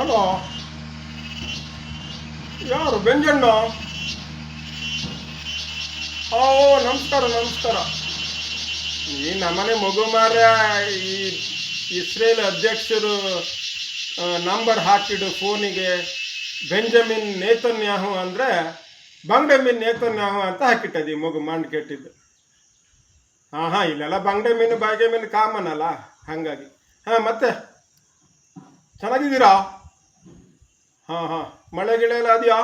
Hello, ಯಾರು ಬೆಂಜಣ್ಣ? ಓ, ನಮಸ್ಕಾರ ನಮಸ್ಕಾರ. ಈ ನಮ್ಮನೆ ಮಗು ಮಾರ ಈ ಇಸ್ರೇಲ್ ಅಧ್ಯಕ್ಷರು ನಂಬರ್ ಹಾಕಿಡು ಫೋನಿಗೆ ಬೆಂಜಮಿನ್ ನೇತನ್ಯಾಹು ಅಂದರೆ ಬಂಗ್ಡೆಮಿನ್ ನೇತನ್ಯಾಹು ಅಂತ ಹಾಕಿಟ್ಟದು ಈ ಮಗು ಮಂಡ್ ಕೆಟ್ಟಿದ್ದು. ಹಾಂ ಇಲ್ಲೆಲ್ಲ ಬಂಗ್ಡೆಮೀನು ಬಾಯ್ಗೆಮೀನು ಕಾಮನ್ ಅಲ್ಲ, ಹಾಗಾಗಿ. ಮತ್ತೆ ಚೆನ್ನಾಗಿದ್ದೀರಾ? ಹಾಂ ಮಳೆ ಗಿಳೆ ಎಲ್ಲ ಅದೆಯಾ?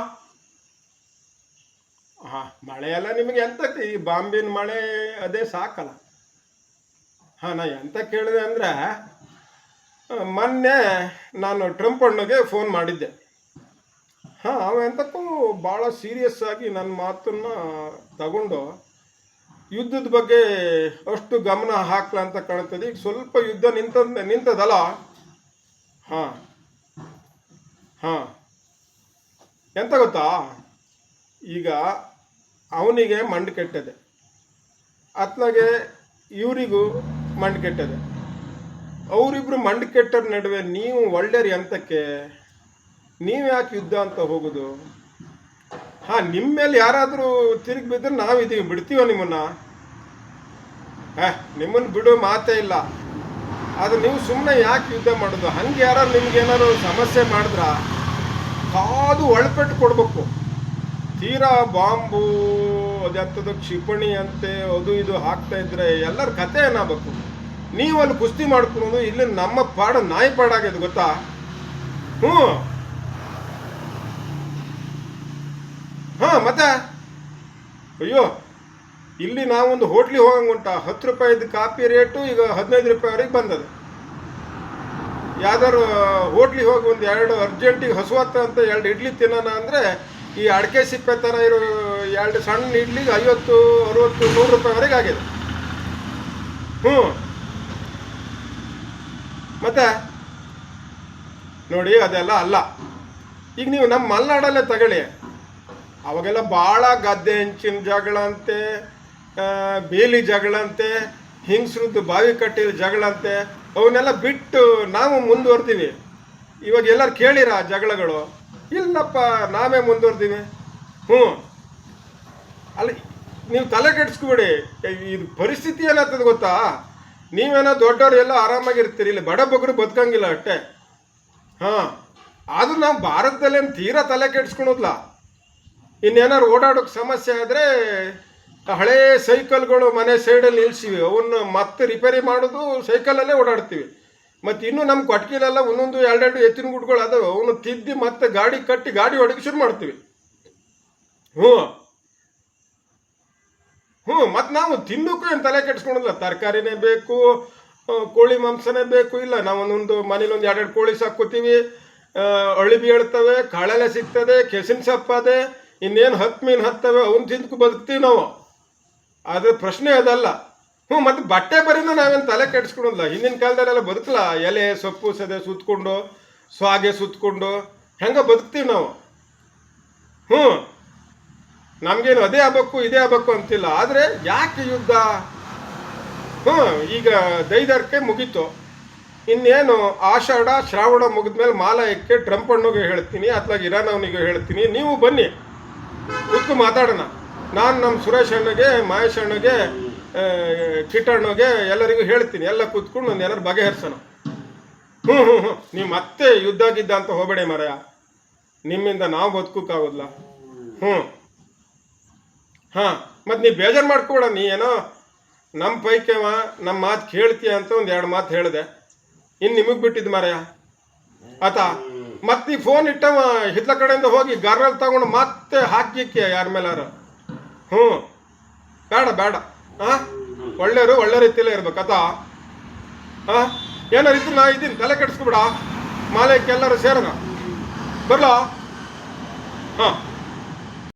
ಮಳೆ ಎಲ್ಲ ನಿಮಗೆ ಎಂತಕ್ಕೆ, ಈ ಬಾಂಬಿನ ಮಳೆ ಅದೇ ಸಾಕಲ್ಲ. ನಾ ಎಂತ ಕೇಳಿದೆ ಅಂದರೆ, ಮೊನ್ನೆ ನಾನು ಟ್ರಂಪ್ ಅಣ್ಣಗೆ ಫೋನ್ ಮಾಡಿದ್ದೆ. ಅವ ಎಂತಕ್ಕೂ ಭಾಳ ಸೀರಿಯಸ್ ಆಗಿ ನನ್ನ ಮಾತನ್ನು ತಗೊಂಡು ಯುದ್ಧದ ಬಗ್ಗೆ ಅಷ್ಟು ಗಮನ ಹಾಕ್ಲ ಅಂತ ಕಾಣ್ತದೆ. ಈಗ ಸ್ವಲ್ಪ ಯುದ್ಧ ನಿಂತದಲ್ಲ. ಎಂತ ಗೊತ್ತಾ, ಈಗ ಅವನಿಗೆ ಮಂಡು ಕೆಟ್ಟದೆ, ಅತ್ಲಾಗೆ ಇವರಿಗೂ ಮಂಡು ಕೆಟ್ಟದೆ. ಅವರಿಬ್ರು ಮಂಡು ಕೆಟ್ಟರ ನಡುವೆ ನೀವು ಒಳ್ಳೆಯರು ಎಂತಕ್ಕೆ? ನೀವು ಯಾಕೆ ಯುದ್ಧ ಅಂತ ಹೋಗೋದು? ನಿಮ್ಮ ಮೇಲೆ ಯಾರಾದರೂ ತಿರುಗಿ ಬಿದ್ದರೆ ನಾವಿದ್ದೀವಿ, ಬಿಡ್ತೀವ ನಿಮ್ಮನ್ನು? ನಿಮ್ಮನ್ನು ಬಿಡೋ ಮಾತೇ ಇಲ್ಲ. ಆದರೆ ನೀವು ಸುಮ್ಮನೆ ಯಾಕೆ ಯುದ್ಧ ಮಾಡೋದು? ಹಂಗೆ ಯಾರು ನಿಮ್ಗೇನಾದ್ರು ಸಮಸ್ಯೆ ಮಾಡಿದ್ರ ಕಾದು ಒಳಪೆಟ್ಟು ಕೊಡ್ಬೇಕು. ತೀರಾ ಬಾಂಬು ಅದೆಂಥದ್ದು ಕ್ಷಿಪಣಿ ಅಂತೆ ಅದು ಇದು ಹಾಕ್ತಾ ಇದ್ರೆ ಎಲ್ಲರ ಕತೆ ಏನಾಗಬೇಕು? ನೀವು ಅಲ್ಲಿ ಕುಸ್ತಿ ಮಾಡ್ಕೊಳೋದು, ಇಲ್ಲಿ ನಮ್ಮ ಪಾಡು ನಾಯಿ ಪಾಡಾಗ್ಯದ ಗೊತ್ತಾ? ಮತ್ತೆ ಅಯ್ಯೋ, ಇಲ್ಲಿ ನಾವೊಂದು ಹೋಟ್ಲಿಗೆ ಹೋಗಂಗುಂಟ, 10 ರೂಪಾಯಿದು ಕಾಫಿ ರೇಟು ಈಗ 15 ರೂಪಾಯಿವರೆಗೆ ಬಂದದೆ. ಯಾವ್ದಾರು ಹೋಟ್ಲಿಗೆ ಹೋಗಿ ಒಂದು 2 ಅರ್ಜೆಂಟಿಗೆ ಹಸುವತ್ತ ಅಂತ 2 ಇಡ್ಲಿ ತಿನ್ನೋಣ ಅಂದರೆ ಈ ಅಡಿಕೆ ಸಿಪ್ಪೆ ಥರ ಇರೋ 2 ಸಣ್ಣ ಇಡ್ಲಿಗೆ 50, 60, 100 ರೂಪಾಯಿವರೆಗೆ ಆಗಿದೆ. ಮತ್ತೆ ನೋಡಿ, ಅದೆಲ್ಲ ಅಲ್ಲ. ಈಗ ನೀವು ನಮ್ಮ ಮಲೆನಾಡಲ್ಲೇ ತಗೊಳ್ಳಿ, ಅವಾಗೆಲ್ಲ ಭಾಳ ಗದ್ದೆ ಹೆಂಚಿನ ಜಗಳಂತೆ, ಬೇಲಿ ಜಗಳಂತೆ, ಹಿಂಗ್ಸ್ರದ್ದು ಬಾವಿ ಕಟ್ಟಿದ ಜಗಳಂತೆ, ಅವನ್ನೆಲ್ಲ ಬಿಟ್ಟು ನಾವು ಮುಂದುವರ್ತೀವಿ. ಇವಾಗ ಎಲ್ಲರೂ ಕೇಳಿರ ಜಗಳಗಳು? ಇಲ್ಲಪ್ಪ, ನಾವೇ ಮುಂದುವರ್ತೀವಿ. ಅಲ್ಲಿ ನೀವು ತಲೆ ಕೆಡಿಸ್ಕೊಬೇಡಿ. ಇದು ಪರಿಸ್ಥಿತಿ ಏನಾಗ್ತದೆ ಗೊತ್ತಾ? ನೀವೇನೋ ದೊಡ್ಡವ್ರು ಎಲ್ಲ ಆರಾಮಾಗಿರ್ತೀರಿ, ಇಲ್ಲಿ ಬಡ ಬಗ್ರು ಬದುಕಂಗಿಲ್ಲ ಅಷ್ಟೇ. ಆದರೂ ನಾವು ಭಾರತದಲ್ಲೇನು ತೀರಾ ತಲೆ ಕೆಡಿಸ್ಕೊಳೋದ್ಲ. ಇನ್ನೇನಾದ್ರು ಓಡಾಡೋಕೆ ಸಮಸ್ಯೆ ಆದರೆ ಹಳೇ ಸೈಕಲ್ಗಳು ಮನೆ ಸೈಡಲ್ಲಿ ನಿಲ್ಸಿವಿ, ಅವನ್ನ ಮತ್ತೆ ರಿಪೇರಿ ಮಾಡೋದು ಸೈಕಲಲ್ಲೇ ಓಡಾಡ್ತೀವಿ. ಮತ್ತು ಇನ್ನೂ ನಮ್ಮ ಕೊಟ್ಕಿಲೆಲ್ಲ ಒಂದೊಂದು 2 ಎತ್ತಿನ ಗುಡ್ಗಳು ಅದಾವೆ, ಅವನು ತಿದ್ದಿ ಮತ್ತೆ ಗಾಡಿ ಕಟ್ಟಿ ಗಾಡಿ ಹೊಡಿಗೆ ಶುರು ಮಾಡ್ತೀವಿ. ಮತ್ತು ನಾವು ತಿನ್ನೋಕ್ಕೂ ಏನು ತಲೆ ಕೆಡಿಸ್ಕೊಳೋದಿಲ್ಲ. ತರಕಾರಿನೇ ಬೇಕು, ಕೋಳಿ ಮಾಂಸನೇ ಬೇಕು. ಇಲ್ಲ, ನಾವು ಒಂದೊಂದು ಮನೇಲಿ 2 ಕೋಳಿ ಸಾಕೋತೀವಿ, ಅಳಿಬಿ ಹೇಳ್ತವೆ, ಕಾಳೆಲೆ ಸಿಗ್ತದೆ, ಕೆಸಿನ ಸಪ್ಪದೆ, ಇನ್ನೇನು 10 ಮೀನು ಹತ್ತವೆ, ಅವನ್ನ ತಿಂದ್ಕೊ ಬದುಕ್ತೀವಿ ನಾವು. ಅದ್ರ ಪ್ರಶ್ನೆ ಅದಲ್ಲ. ಮತ್ತು ಬಟ್ಟೆ ಬರೀನು ನಾವೇನು ತಲೆ ಕೆಡಿಸ್ಕೊಳೋದಿಲ್ಲ. ಹಿಂದಿನ ಕಾಲದಲ್ಲೆಲ್ಲ ಬದುಕಲ್ಲ, ಎಲೆ ಸೊಪ್ಪು ಸದೆ ಸುತ್ಕೊಂಡು, ಸ್ವಾಗೆ ಸುತ್ಕೊಂಡು ಹೆಂಗೆ ಬದುಕ್ತೀವಿ ನಾವು. ನಮಗೇನು ಅದೇ ಆಗ್ಬೇಕು ಇದೇ ಆಗ್ಬೇಕು ಅಂತಿಲ್ಲ. ಆದರೆ ಯಾಕೆ ಯುದ್ಧ? ಈಗ ದೈದರ್ಕೆ ಮುಗೀತು, ಇನ್ನೇನು ಆಷಾಢ ಶ್ರಾವಣ ಮುಗಿದ್ಮೇಲೆ ಮಾಲಯಕ್ಕೆ ಟ್ರಂಪ್ ಅಣ್ಣಗೆ ಹೇಳ್ತೀನಿ, ಅಥವಾ ಇರಾನ್ ಅವನಿಗೆ ಹೇಳ್ತೀನಿ, ನೀವು ಬನ್ನಿ ಕೂತ್ಕೊಂಡು ಮಾತಾಡೋಣ. ನಾನು ನಮ್ಮ ಸುರೇಶ್ ಅಣ್ಣಗೆ, ಮಹೇಶ್ ಅಣ್ಣಗೆ, ಕಿಟ್ಟಣ್ಣಗೆ ಎಲ್ಲರಿಗೂ ಹೇಳ್ತೀನಿ, ಎಲ್ಲ ಕೂತ್ಕೊಂಡು ಒಂದು ಏನಾರು ಬಗೆಹರಿಸೋಣ. ನೀವು ಮತ್ತೆ ಯುದ್ಧ ಗಿದ್ದ ಅಂತ ಹೋಗಬೇಡಿ ಮಾರಾಯ, ನಿಮ್ಮಿಂದ ನಾವು ಬದುಕೋಕ್ಕಾಗೋದಿಲ್ಲ. ಮತ್ತು ನೀವು ಬೇಜಾರು ಮಾಡ್ಕೊಬೇಡ. ನೀ ಏನೋ ನಮ್ಮ ಪೈಕೇವ ನಮ್ಮ ಮಾತು ಕೇಳ್ತೀಯ ಅಂತ ಒಂದು 2 ಮಾತು ಹೇಳಿದೆ, ಇನ್ನು ನಿಮಗೆ ಬಿಟ್ಟಿದ್ದು ಮಾರಾಯ ಆತ. ಮತ್ತೆ ಈ ಫೋನ್ ಇಟ್ಟವ ಹಿತ್ಲ ಕಡೆಯಿಂದ ಹೋಗಿ ಗಾರ್ನಲ್ಲಿ ತಗೊಂಡು ಮತ್ತೆ ಹಾಕಿಕ್ಕೆ ಯಾರ ಮೇಲಾರು. ಬೇಡ. ಒಳ್ಳೆಯವರು ಒಳ್ಳೆ ರೀತಿಯಲ್ಲೇ ಇರ್ಬೇಕತ್ತ. ಏನಾರು ಇದ್ರು ನಾ ಇದ್ದೀನಿ, ತಲೆ ಕೆಡಿಸ್ಕೊಬೇಡ. ಮಾಲಯಕ್ಕೆ ಎಲ್ಲರೂ ಸೇರೋಣ, ಬರಲಾ?